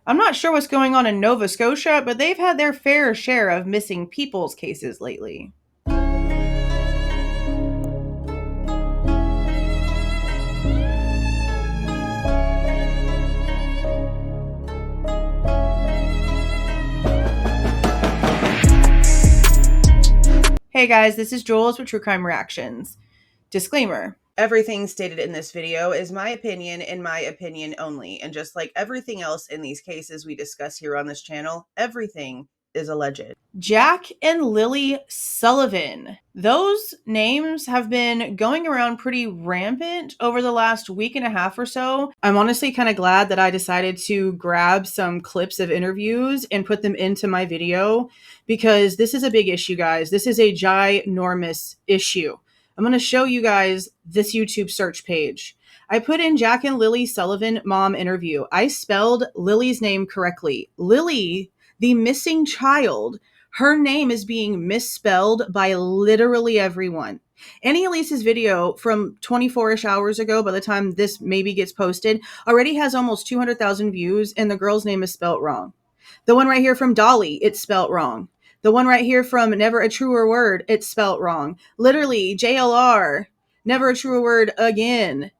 I'm not sure what's going on in Nova Scotia, but they've had their fair share of missing people's cases lately. Hey guys, this is Jules with True Crime Reactions. Disclaimer. Everything stated in this video is my opinion and my opinion only. And just like everything else in these cases we discuss here on this channel, everything is alleged. Jack and Lilly Sullivan. Those names have been going around pretty rampant over the last week and a half or so. I'm honestly kind of glad that I decided to grab some clips of interviews and put them into my video because this is a big issue, guys. This is a ginormous issue. I'm going to show you guys this YouTube search page. I put in Jack and Lilly Sullivan mom interview. I spelled Lily's name correctly. Lilly, the missing child, her name is being misspelled by literally everyone. Annie Elise's video from 24-ish hours ago, by the time this maybe gets posted, already has almost 200,000 views, and the girl's name is spelled wrong. The one right here from Dolly, it's spelled wrong. The one right here from Never a Truer Word, it's spelt wrong. Literally, JLR, Never a Truer Word again.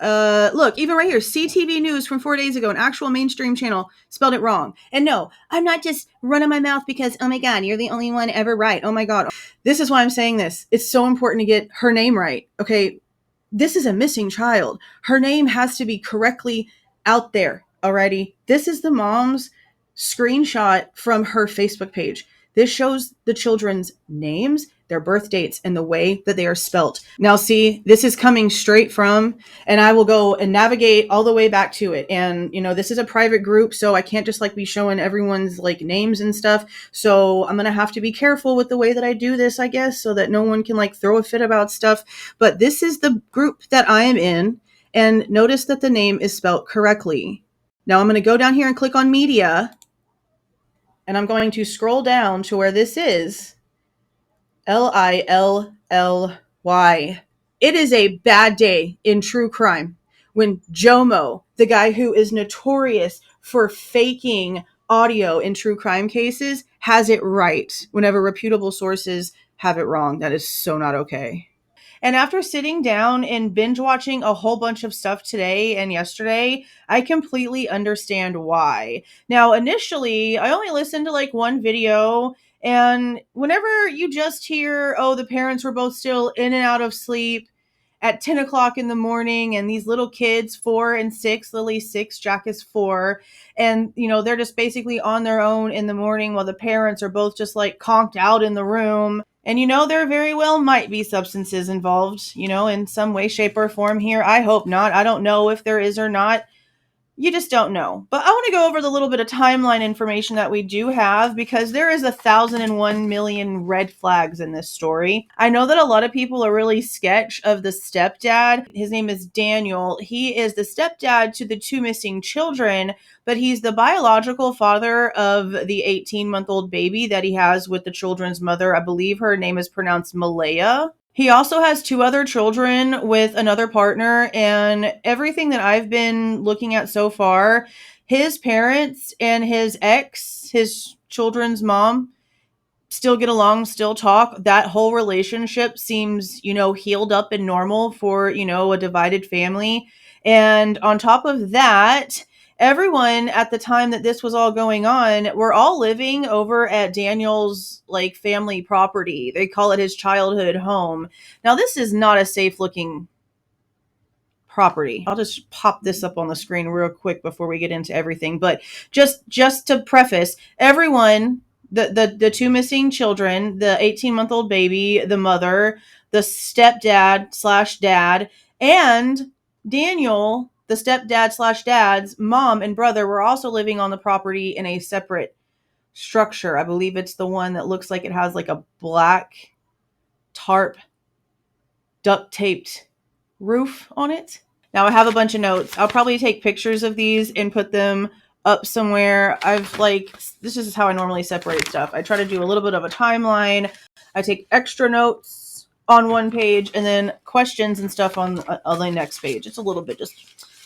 Look, even right here, CTV News from 4 days ago, an actual mainstream channel, spelled it wrong. And no, I'm not just running my mouth because, oh my God, you're the only one ever right. Oh my God. This is why I'm saying this. It's so important to get her name right. Okay, this is a missing child. Her name has to be correctly out there already. This is the mom's screenshot from her Facebook page. This shows the children's names, their birth dates, and the way that they are spelt. Now, see, this is coming straight from, and I will go and navigate all the way back to it. And, you know, this is a private group, so I can't just like be showing everyone's like names and stuff. So I'm going to have to be careful with the way that I do this, I guess, so that no one can like throw a fit about stuff. But this is the group that I am in. And notice that the name is spelt correctly. Now I'm going to go down here and click on media. And I'm going to scroll down to where this is Lilly. It is a bad day in true crime when Jomo, the guy who is notorious for faking audio in true crime cases, has it right whenever reputable sources have it wrong. That is so not okay. And after sitting down and binge watching a whole bunch of stuff today and yesterday, I completely understand why. Now, initially, I only listened to like one video, and whenever you just hear, oh, the parents were both still in and out of sleep at 10 o'clock in the morning, and these little kids, 4 and 6, Lily's 6, Jack is 4, and, you know, they're just basically on their own in the morning while the parents are both just like conked out in the room. And, you know, there very well might be substances involved, you know, in some way, shape, or form here. I hope not. I don't know if there is or not. You just don't know. But I want to go over the little bit of timeline information that we do have, because there is 1,001 million red flags in this story. I know that a lot of people are really sketch of the stepdad. His name is Daniel. He is the stepdad to the 2 missing children, but he's the biological father of the 18-month-old baby that he has with the children's mother. I believe her name is pronounced Malaya. He also has 2 other children with another partner, and everything that I've been looking at so far, his parents and his ex, his children's mom, still get along, still talk. That whole relationship seems, you know, healed up and normal for, you know, a divided family. And on top of that, everyone at the time that this was all going on, were all living over at Daniel's like family property. They call it his childhood home. Now, this is not a safe looking property. I'll just pop this up on the screen real quick before we get into everything. But just to preface, everyone, the 2 missing children, the 18-month-old baby, the mother, the stepdad / dad, and Daniel, the stepdad / dad's mom and brother, were also living on the property in a separate structure. I believe it's the one that looks like it has like a black tarp duct taped roof on it. Now I have a bunch of notes. I'll probably take pictures of these and put them up somewhere. This is how I normally separate stuff. I try to do a little bit of a timeline. I take extra notes on one page and then questions and stuff on the next page. It's a little bit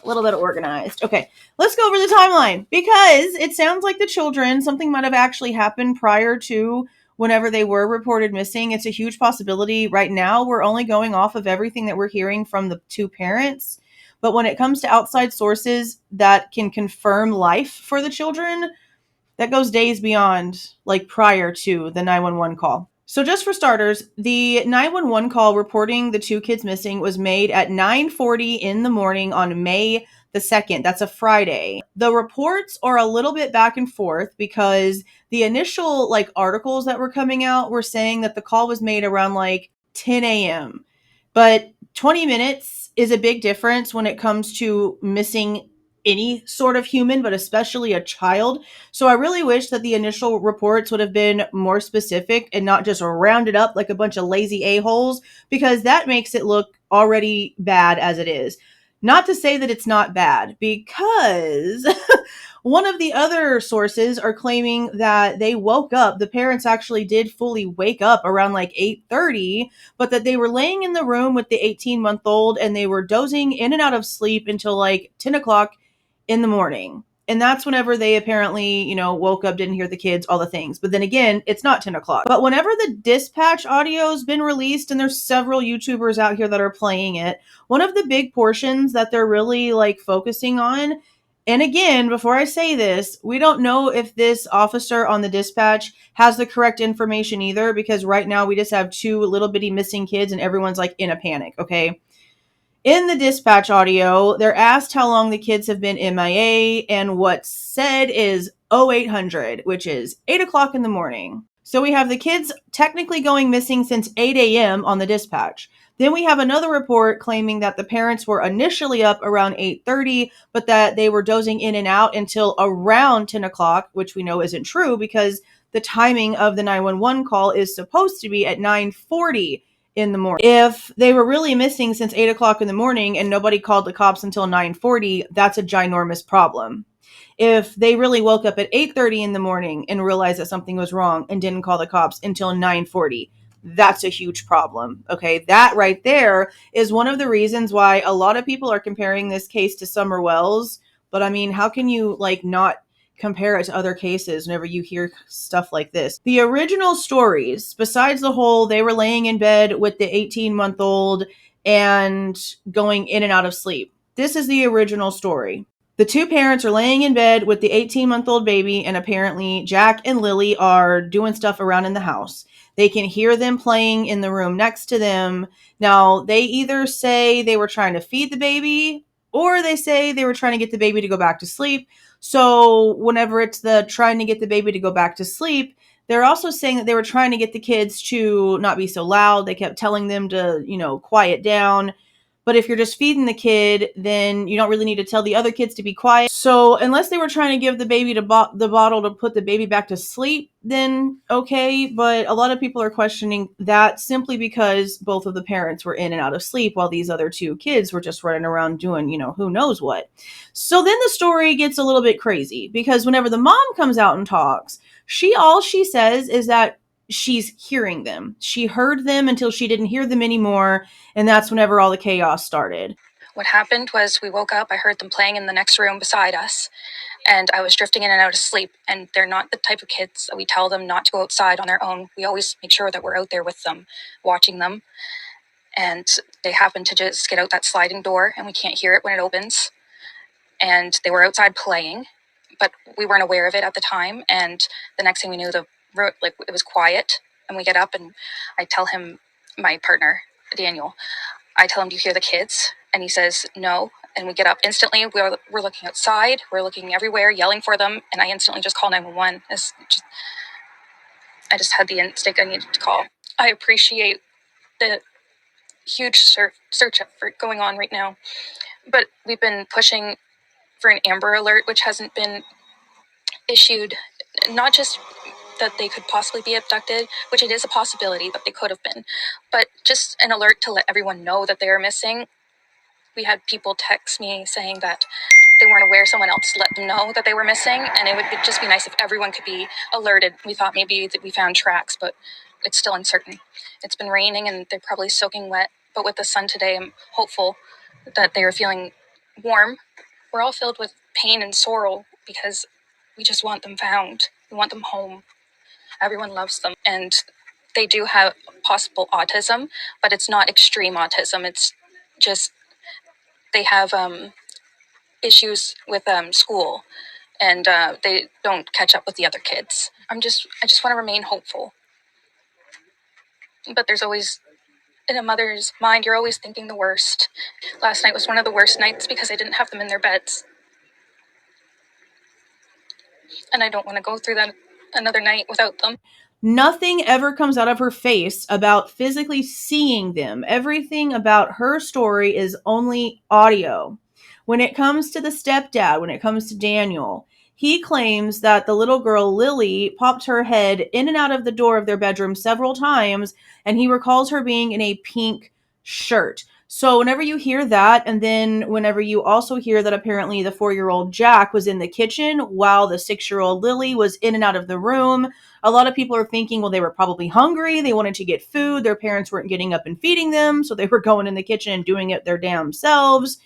a little bit organized. Okay, let's go over the timeline because it sounds like the children, something might have actually happened prior to whenever they were reported missing. It's a huge possibility. Right now, we're only going off of everything that we're hearing from the two parents. But when it comes to outside sources that can confirm life for the children, that goes days beyond, like prior to the 911 call. So just for starters, the 911 call reporting the two kids missing was made at 9:40 in the morning on May the 2nd. That's a Friday. The reports are a little bit back and forth because the initial like articles that were coming out were saying that the call was made around like 10 a.m. But 20 minutes is a big difference when it comes to missing any sort of human, but especially a child. So I really wish that the initial reports would have been more specific and not just rounded up like a bunch of lazy a-holes, because that makes it look already bad as it is. Not to say that it's not bad, because one of the other sources are claiming that they woke up, the parents actually did fully wake up around like 8:30, but that they were laying in the room with the 18-month-old and they were dozing in and out of sleep until like 10 o'clock in the morning. And that's whenever they apparently, woke up, didn't hear the kids, all the things. But then again, it's not 10 o'clock. But whenever the dispatch audio's been released, and there's several YouTubers out here that are playing it, one of the big portions that they're really like focusing on, and again, before I say this, we don't know if this officer on the dispatch has the correct information either, because right now we just have two little bitty missing kids and everyone's like in a panic, okay? In the dispatch audio, they're asked how long the kids have been MIA, and what's said is 0800, which is 8 o'clock in the morning. So we have the kids technically going missing since 8 a.m. on the dispatch. Then we have another report claiming that the parents were initially up around 8:30, but that they were dozing in and out until around 10 o'clock, which we know isn't true because the timing of the 911 call is supposed to be at 9:40 in the morning. If they were really missing since 8 o'clock in the morning and nobody called the cops until 9:40, that's a ginormous problem. If they really woke up at 8:30 in the morning and realized that something was wrong and didn't call the cops until 9:40, that's a huge problem. Okay, that right there is one of the reasons why a lot of people are comparing this case to Summer Wells. But I mean, how can you like not compare it to other cases whenever you hear stuff like this? The original stories, besides the whole they were laying in bed with the 18-month-old and going in and out of sleep, this is the original story. The two parents are laying in bed with the 18-month-old baby, and apparently Jack and Lily are doing stuff around in the house. They can hear them playing in the room next to them. Now, they either say they were trying to feed the baby, or they say they were trying to get the baby to go back to sleep. So whenever it's the trying to get the baby to go back to sleep, they're also saying that they were trying to get the kids to not be so loud. They kept telling them to, quiet down. But if you're just feeding the kid, then you don't really need to tell the other kids to be quiet. So unless they were trying to give the baby the bottle to put the baby back to sleep, then okay. But a lot of people are questioning that simply because both of the parents were in and out of sleep while these other two kids were just running around doing, who knows what. So then the story gets a little bit crazy because whenever the mom comes out and talks, all she says is that she's hearing them. She heard them until she didn't hear them anymore, and that's whenever all the chaos started. What happened was we woke up, I heard them playing in the next room beside us, and I was drifting in and out of sleep. And they're not the type of kids that we tell them not to go outside on their own. We always make sure that we're out there with them, watching them. And they happened to just get out that sliding door, and we can't hear it when it opens. And they were outside playing, but we weren't aware of it at the time. And the next thing we knew, it was quiet. And we get up, and I tell him, my partner, Daniel, I tell him, do you hear the kids? And he says, no. And we get up instantly. We're looking outside. We're looking everywhere, yelling for them. And I instantly just call 911. I just had the instinct I needed to call. I appreciate the huge search effort going on right now. But we've been pushing for an Amber Alert, which hasn't been issued. Not just that they could possibly be abducted, which it is a possibility that they could have been, but just an alert to let everyone know that they are missing. We had people text me saying that they weren't aware, someone else let them know that they were missing, and it would just be nice if everyone could be alerted. We thought maybe that we found tracks, but it's still uncertain. It's been raining and they're probably soaking wet, but with the sun today, I'm hopeful that they are feeling warm. We're all filled with pain and sorrow because we just want them found. We want them home. Everyone loves them. And they do have possible autism, but it's not extreme autism. It's just they have issues with school, and they don't catch up with the other kids. I just want to remain hopeful. But there's always, in a mother's mind, you're always thinking the worst. Last night was one of the worst nights because I didn't have them in their beds. And I don't want to go through that another night without them. Nothing ever comes out of her face about physically seeing them. Everything about her story is only audio. When it comes to the stepdad, when it comes to Daniel, he claims that the little girl Lilly popped her head in and out of the door of their bedroom several times, and he recalls her being in a pink shirt. So whenever you hear that, and then whenever you also hear that apparently the 4-year-old Jack was in the kitchen while the 6-year-old Lilly was in and out of the room, a lot of people are thinking, well, they were probably hungry. They wanted to get food. Their parents weren't getting up and feeding them, so they were going in the kitchen and doing it their damn selves.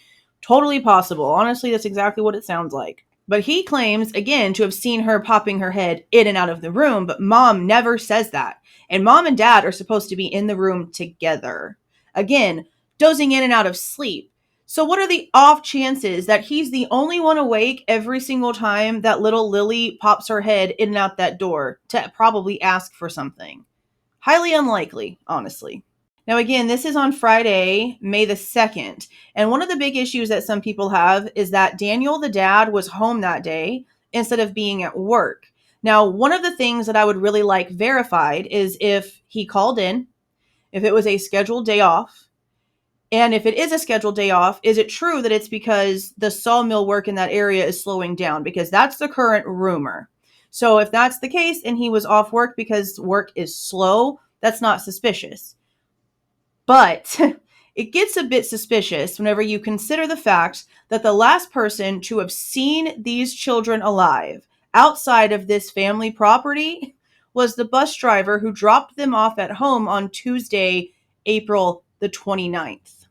Totally possible. Honestly, that's exactly what it sounds like. But he claims, again, to have seen her popping her head in and out of the room, but mom never says that. And mom and dad are supposed to be in the room together. Again, dozing in and out of sleep. So what are the off chances that he's the only one awake every single time that little Lilly pops her head in and out that door to probably ask for something? Highly unlikely, honestly. Now, again, this is on Friday, May the 2nd. And one of the big issues that some people have is that Daniel, the dad, was home that day instead of being at work. Now, one of the things that I would really like verified is if he called in, if it was a scheduled day off, and if it is a scheduled day off, is it true that it's because the sawmill work in that area is slowing down? Because that's the current rumor. So if that's the case and he was off work because work is slow, that's not suspicious. But it gets a bit suspicious whenever you consider the fact that the last person to have seen these children alive outside of this family property was the bus driver who dropped them off at home on Tuesday, April the 29th.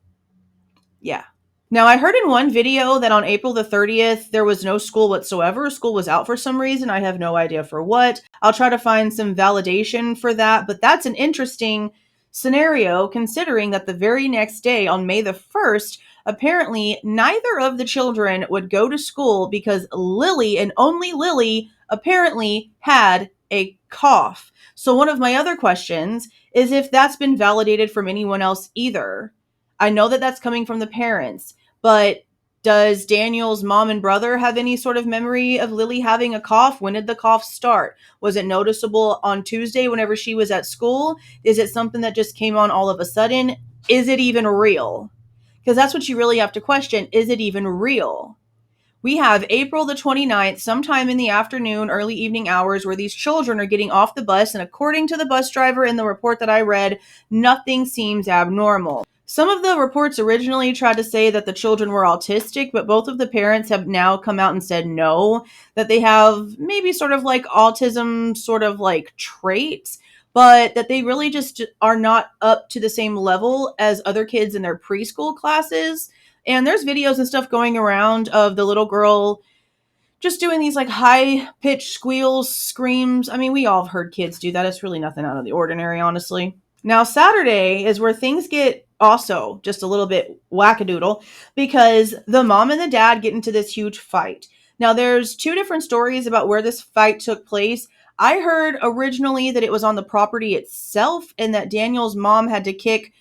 Yeah. Now, I heard in one video that on April the 30th, there was no school whatsoever. School was out for some reason. I have no idea for what. I'll try to find some validation for that, but that's an interesting scenario considering that the very next day, on May the 1st, apparently neither of the children would go to school because Lilly, and only Lilly, apparently had a cough. So one of my other questions is if that's been validated from anyone else either. I know that that's coming from the parents, but does Daniel's mom and brother have any sort of memory of Lilly having a cough? When did the cough start? Was it noticeable on Tuesday whenever she was at school? Is it something that just came on all of a sudden? Is it even real? Because that's what you really have to question. Is it even real? We have April the 29th, sometime in the afternoon, early evening hours, where these children are getting off the bus, and according to the bus driver in the report that I read, nothing seems abnormal. Some of the reports originally tried to say that the children were autistic, but both of the parents have now come out and said no, that they have maybe sort of like autism, sort of like traits, but that they really just are not up to the same level as other kids in their preschool classes. And there's videos and stuff going around of the little girl just doing these like high pitched squeals, screams. I mean, we all have heard kids do that. It's really nothing out of the ordinary, honestly. Now, Saturday is where things get also just a little bit wackadoodle because the mom and the dad get into this huge fight. Now, there's two different stories about where this fight took place. I heard originally that it was on the property itself and that Daniel's mom had to kick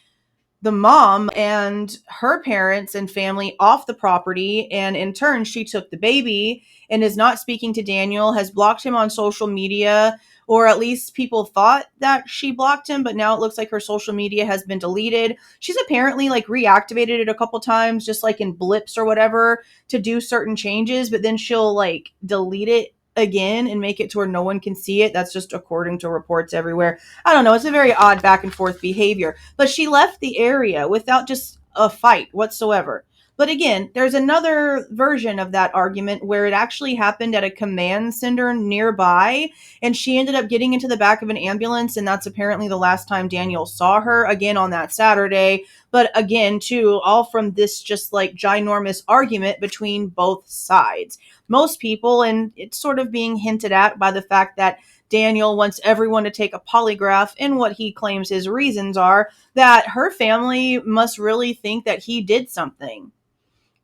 the mom and her parents and family off the property, and in turn she took the baby and is not speaking to Daniel, has blocked him on social media, or at least people thought that she blocked him, but now it looks like her social media has been deleted. She's apparently like reactivated it a couple times, just like in blips or whatever, to do certain changes, but then she'll like delete it again and make it to where no one can see it. That's just according to reports everywhere. I don't know. It's a very odd back and forth behavior. But she left the area without just a fight whatsoever. But again, there's another version of that argument where it actually happened at a command center nearby, and she ended up getting into the back of an ambulance, and that's apparently the last time Daniel saw her, again on that Saturday. But again, too, all from this just like ginormous argument between both sides. Most people, and it's sort of being hinted at by the fact that Daniel wants everyone to take a polygraph, and what he claims his reasons are that her family must really think that he did something.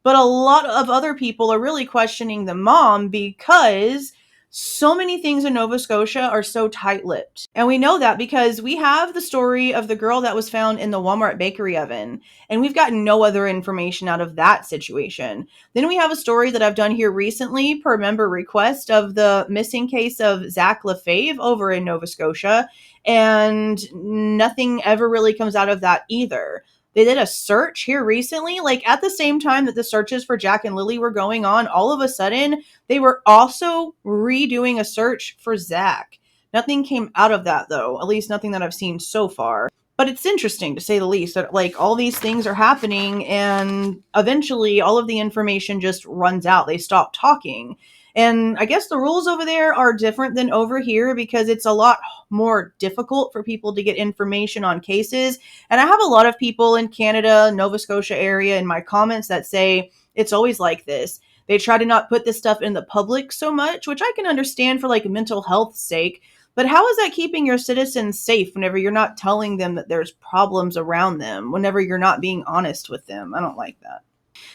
But a lot of other people are really questioning the mom because so many things in Nova Scotia are so tight lipped. And we know that because we have the story of the girl that was found in the Walmart bakery oven, and we've gotten no other information out of that situation. Then we have a story that I've done here recently, per member request, of the missing case of Zach LaFave over in Nova Scotia, and nothing ever really comes out of that either. They did a search here recently, like at the same time that the searches for Jack and Lilly were going on, all of a sudden they were also redoing a search for Zach. Nothing came out of that though, at least nothing that I've seen so far. But it's interesting to say the least that like all these things are happening and eventually all of the information just runs out. They stop talking. And I guess the rules over there are different than over here because it's a lot more difficult for people to get information on cases. And I have a lot of people in Canada, Nova Scotia area in my comments that say it's always like this. They try to not put this stuff in the public so much, which I can understand for like mental health's sake. But how is that keeping your citizens safe whenever you're not telling them that there's problems around them, whenever you're not being honest with them? I don't like that.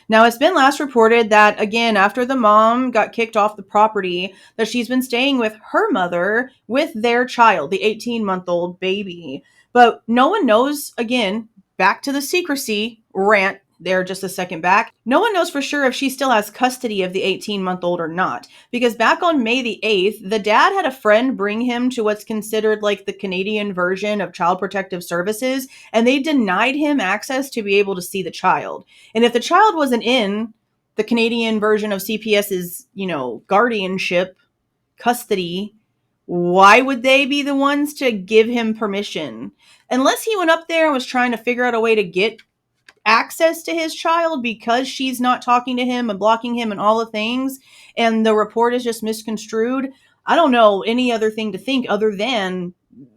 Now, it's been last reported that, again, after the mom got kicked off the property, that she's been staying with her mother with their child, the 18-month-old baby. But no one knows, again, back to the secrecy rant there just a second back. No one knows for sure if she still has custody of the 18-month-old or not. Because back on May the 8th, the dad had a friend bring him to what's considered like the Canadian version of Child Protective Services, and they denied him access to be able to see the child. And if the child wasn't in the Canadian version of CPS's, guardianship, custody, why would they be the ones to give him permission? Unless he went up there and was trying to figure out a way to get access to his child because she's not talking to him and blocking him and all the things, and the report is just misconstrued. I don't know any other thing to think other than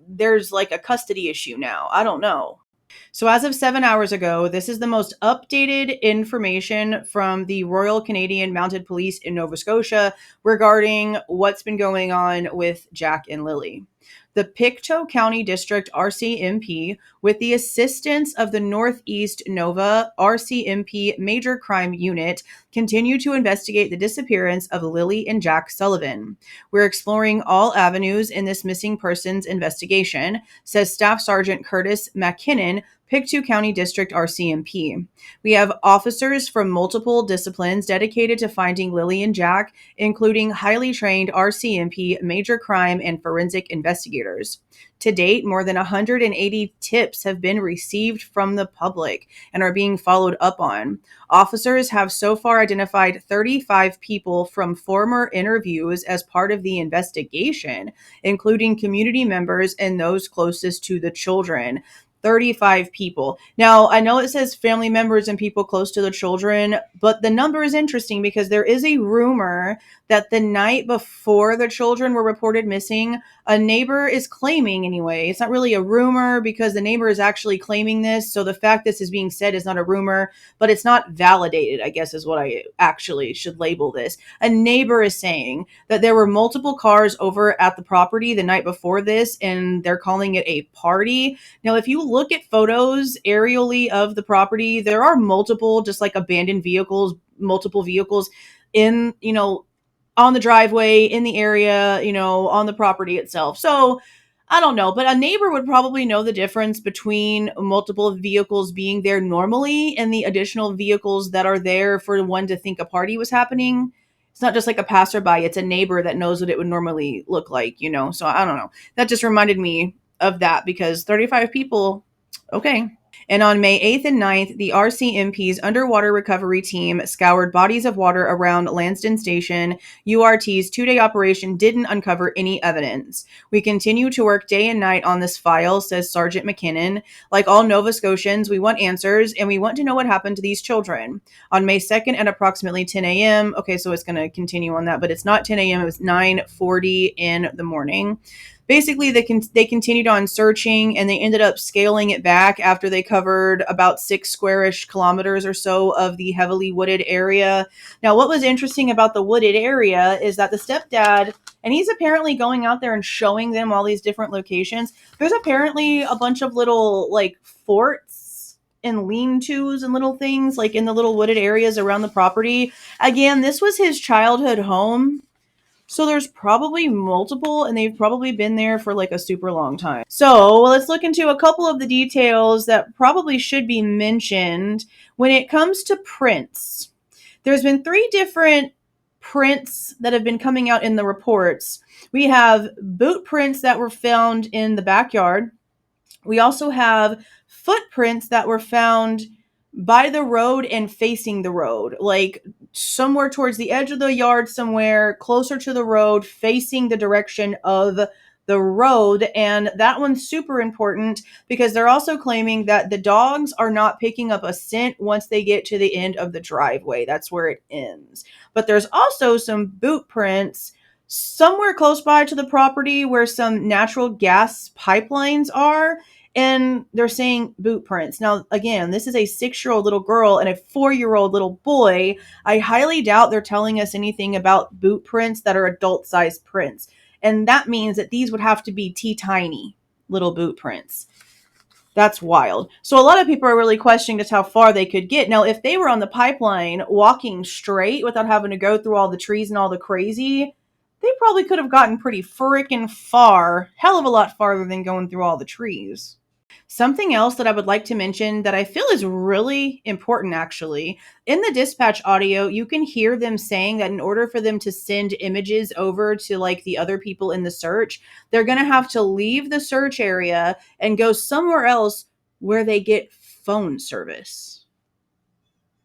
there's like a custody issue now. I don't know. So as of 7 hours ago, this is the most updated information from the Royal Canadian Mounted Police in Nova Scotia regarding what's been going on with Jack and Lilly. The Pictou County District RCMP, with the assistance of the Northeast Nova RCMP Major Crime Unit, continue to investigate the disappearance of Lilly and Jack Sullivan. We're exploring all avenues in this missing persons investigation, says Staff Sergeant Curtis McKinnon, Pictou County District RCMP. We have officers from multiple disciplines dedicated to finding Lilly and Jack, including highly trained RCMP major crime and forensic investigators. To date, more than 180 tips have been received from the public and are being followed up on. Officers have so far identified 35 people from former interviews as part of the investigation, including community members and those closest to the children. 35 people. Now, I know it says family members and people close to the children, but the number is interesting because there is a rumor that the night before the children were reported missing, a neighbor is claiming anyway. It's not really a rumor because the neighbor is actually claiming this. So the fact this is being said is not a rumor, but it's not validated, I guess is what I actually should label this. A neighbor is saying that there were multiple cars over at the property the night before this, and they're calling it a party. Now, if you look at photos aerially of the property, there are multiple just like abandoned vehicles, multiple vehicles in, on the driveway, in the area, on the property itself. So I don't know, but a neighbor would probably know the difference between multiple vehicles being there normally and the additional vehicles that are there for one to think a party was happening. It's not just like a passerby, it's a neighbor that knows what it would normally look like, So I don't know. That just reminded me of that because 35 people, okay. And on May 8th and 9th, the RCMP's underwater recovery team scoured bodies of water around Lansdowne Station. URT's two-day operation didn't uncover any evidence. We continue to work day and night on this file, says Sergeant McKinnon. Like all Nova Scotians, we want answers, and we want to know what happened to these children. On May 2nd at approximately 10 a.m., okay, so it's going to continue on that, but it's not 10 a.m., it was 9:40 in the morning. Basically, they continued on searching, and they ended up scaling it back after they covered about 6 squarish kilometers or so of the heavily wooded area. Now, what was interesting about the wooded area is that the stepdad, and he's apparently going out there and showing them all these different locations. There's apparently a bunch of little, like, forts and lean-tos and little things, like, in the little wooded areas around the property. Again, this was his childhood home. So there's probably multiple, and they've probably been there for like a super long time. So let's look into a couple of the details that probably should be mentioned when it comes to prints. There's been 3 different prints that have been coming out in the reports. We have boot prints that were found in the backyard. We also have footprints that were found by the road and facing the road, like somewhere towards the edge of the yard, somewhere closer to the road, facing the direction of the road. And that one's super important because they're also claiming that the dogs are not picking up a scent once they get to the end of the driveway. That's where it ends. But there's also some boot prints somewhere close by to the property where some natural gas pipelines are. And they're saying boot prints. Now, again, this is a 6-year-old little girl and a 4-year-old little boy. I highly doubt they're telling us anything about boot prints that are adult-sized prints. And that means that these would have to be teeny little boot prints. That's wild. So a lot of people are really questioning just how far they could get. Now, if they were on the pipeline walking straight without having to go through all the trees and all the crazy, they probably could have gotten pretty frickin' far, hell of a lot farther than going through all the trees. Something else that I would like to mention that I feel is really important, actually. In the dispatch audio, you can hear them saying that in order for them to send images over to like the other people in the search, they're going to have to leave the search area and go somewhere else where they get phone service.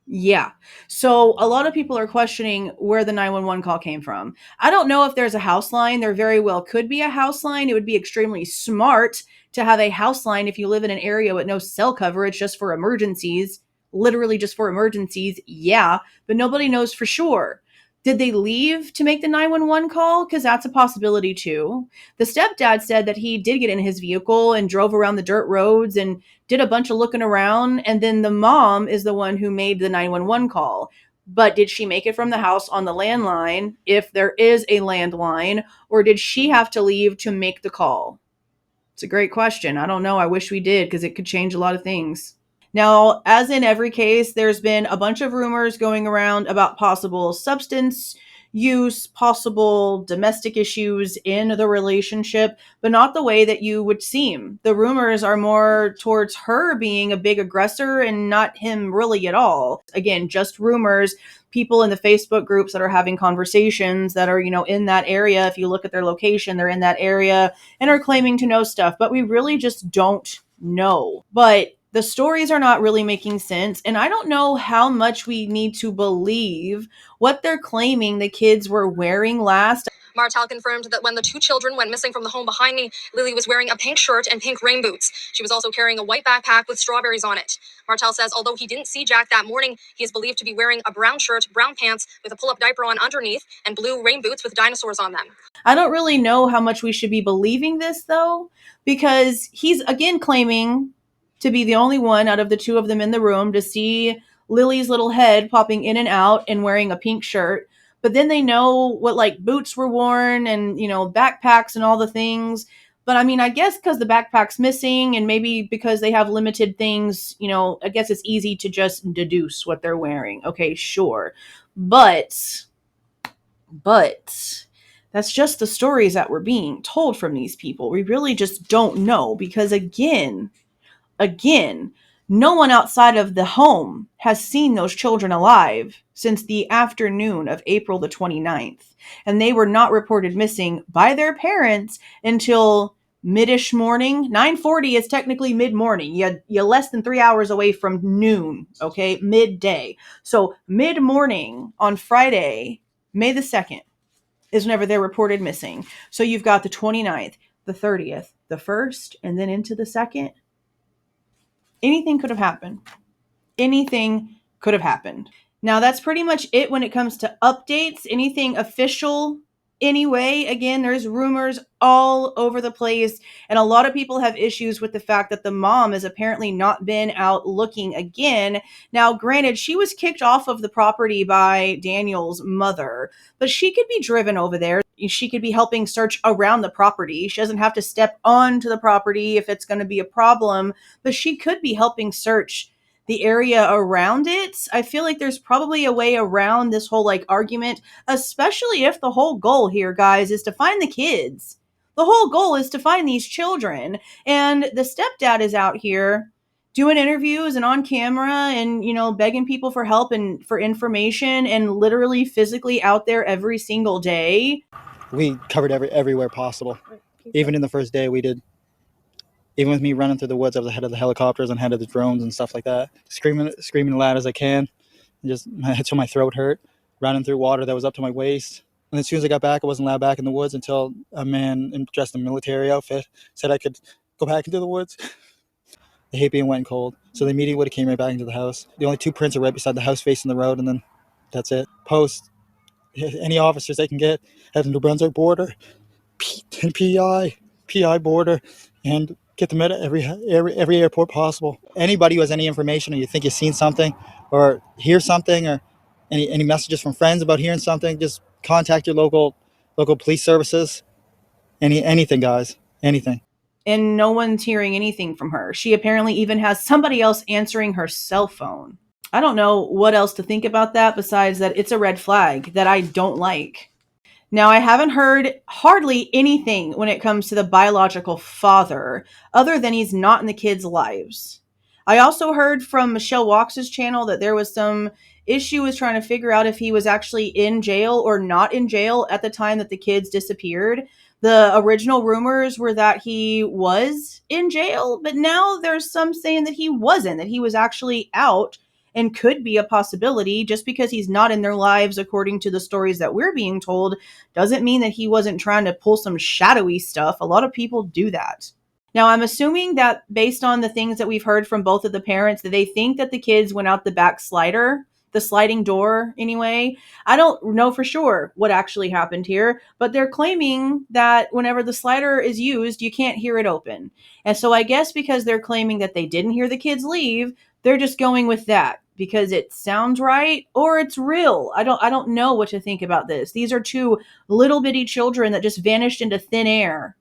Yeah. So a lot of people are questioning where the 911 call came from. I don't know if there's a house line. There very well could be a house line. It would be extremely smart to have a house line if you live in an area with no cell coverage just for emergencies. Literally just for emergencies. Yeah. But nobody knows for sure. Did they leave to make the 911 call? Because that's a possibility too. The stepdad said that he did get in his vehicle and drove around the dirt roads and did a bunch of looking around, and then the mom is the one who made the 911 call. But did she make it from the house on the landline, if there is a landline, or did she have to leave to make the call? It's a great question. I don't know. I wish we did because it could change a lot of things. Now, as in every case, there's been a bunch of rumors going around about possible substance use, possible domestic issues in the relationship, but not the way that you would seem. The rumors are more towards her being a big aggressor and not him really at all. Again, just rumors. People in the Facebook groups that are having conversations that are, in that area. If you look at their location, they're in that area and are claiming to know stuff, but we really just don't know. But the stories are not really making sense, and I don't know how much we need to believe what they're claiming the kids were wearing last. Martel confirmed that when the 2 children went missing from the home behind me, Lilly was wearing a pink shirt and pink rain boots. She was also carrying a white backpack with strawberries on it. Martel says although he didn't see Jack that morning, he is believed to be wearing a brown shirt, brown pants with a pull-up diaper on underneath, and blue rain boots with dinosaurs on them. I don't really know how much we should be believing this, though, because he's again claiming to be the only one out of the 2 of them in the room to see Lily's little head popping in and out and wearing a pink shirt. But then they know what like boots were worn and, backpacks and all the things. But I mean, I guess because the backpack's missing and maybe because they have limited things, I guess it's easy to just deduce what they're wearing. Okay, sure. But that's just the stories that were being told from these people. We really just don't know because again, no one outside of the home has seen those children alive since the afternoon of April the 29th. And they were not reported missing by their parents until mid-ish morning. 9:40 is technically mid-morning. You're less than 3 hours away from noon, okay? Midday. So mid-morning on Friday, May the 2nd, is whenever they're reported missing. So you've got the 29th, the 30th, the 1st, and then into the 2nd. Anything could have happened. Anything could have happened. Now, that's pretty much it when it comes to updates. Anything official, anyway. Again, there's rumors all over the place, and a lot of people have issues with the fact that the mom has apparently not been out looking again. Now, granted, she was kicked off of the property by Daniel's mother, but she could be driven over there. She could be helping search around the property. She doesn't have to step onto the property if it's going to be a problem, but she could be helping search the area around it. I feel like there's probably a way around this whole like argument, especially if the whole goal here, guys, is to find the kids. The whole goal is to find these children. And the stepdad is out here doing interviews and on camera and, begging people for help and for information and literally physically out there every single day. We covered everywhere possible. Even in the first day we did. Even with me running through the woods, I was ahead of the helicopters and ahead of the drones and stuff like that. Screaming as loud as I can, just until my throat hurt. Running through water that was up to my waist. And as soon as I got back, I wasn't allowed back in the woods until a man dressed in a military outfit said I could go back into the woods. I hate being wet and cold, so they immediately would have came right back into the house. The only two prints are right beside the house facing the road, and then that's it. Post any officers they can get at the New Brunswick border, PI border, and get them at every airport possible. Anybody who has any information, or you think you've seen something, or hear something, or any messages from friends about hearing something, just contact your local police services. Anything, guys, anything. And no one's hearing anything from her. She apparently even has somebody else answering her cell phone. I don't know what else to think about that besides that it's a red flag that I don't like. Now, I haven't heard hardly anything when it comes to the biological father, other than he's not in the kids' lives. I also heard from Michelle Walks' channel that there was some issue with trying to figure out if he was actually in jail or not in jail at the time that the kids disappeared. The original rumors were that he was in jail, but now there's some saying that he wasn't, that he was actually out and could be a possibility. Just because he's not in their lives, according to the stories that we're being told, doesn't mean that he wasn't trying to pull some shadowy stuff. A lot of people do that. Now, I'm assuming that based on the things that we've heard from both of the parents, that they think that the kids went out the back slider, the sliding door anyway. I don't know for sure what actually happened here, but they're claiming that whenever the slider is used, you can't hear it open. And so I guess because they're claiming that they didn't hear the kids leave, they're just going with that because it sounds right or it's real. I don't know what to think about this. These are two little bitty children that just vanished into thin air.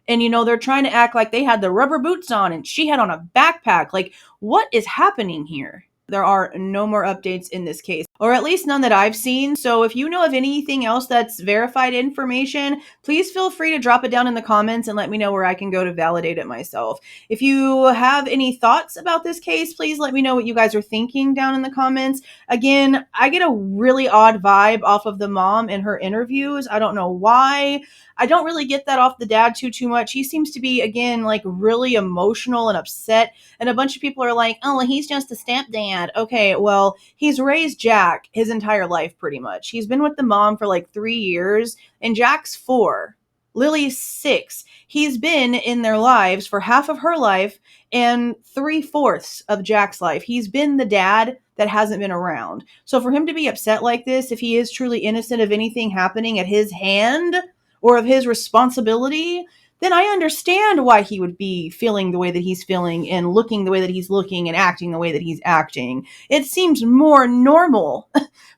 And, they're trying to act like they had the rubber boots on and she had on a backpack. Like, what is happening here? There are no more updates in this case, or at least none that I've seen. So if you know of anything else that's verified information, please feel free to drop it down in the comments and let me know where I can go to validate it myself. If you have any thoughts about this case, please let me know what you guys are thinking down in the comments. Again, I get a really odd vibe off of the mom in her interviews. I don't know why. I don't really get that off the dad too much. He seems to be, again, like really emotional and upset. And a bunch of people are like, oh, well, he's just a stepdad. Okay, well, he's raised Jack his entire life pretty much. He's been with the mom for like 3 years, and Jack's 4. Lily's 6. He's been in their lives for half of her life and 3/4 of Jack's life. He's been the dad that hasn't been around. So for him to be upset like this, if he is truly innocent of anything happening at his hand or of his responsibility, then I understand why he would be feeling the way that he's feeling and looking the way that he's looking and acting the way that he's acting. It seems more normal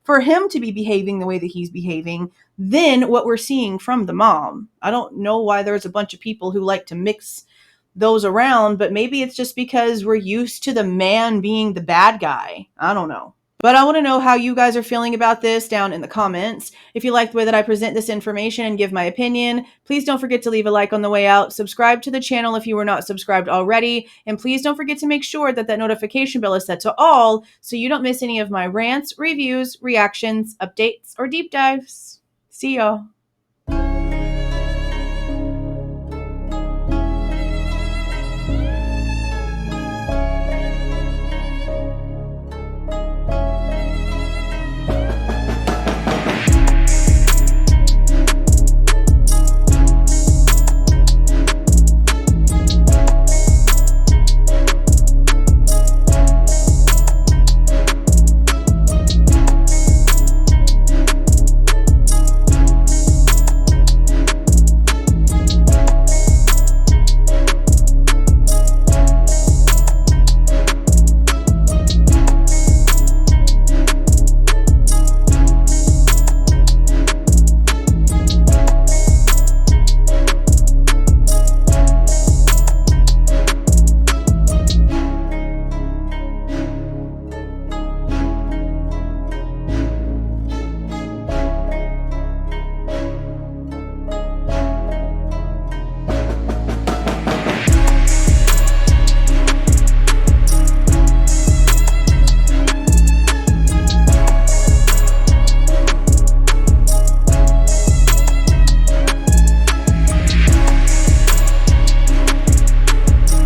for him to be behaving the way that he's behaving than what we're seeing from the mom. I don't know why there's a bunch of people who like to mix those around, but maybe it's just because we're used to the man being the bad guy. I don't know. But I want to know how you guys are feeling about this down in the comments. If you like the way that I present this information and give my opinion, please don't forget to leave a like on the way out. Subscribe to the channel if you were not subscribed already. And please don't forget to make sure that that notification bell is set to all so you don't miss any of my rants, reviews, reactions, updates, or deep dives. See y'all.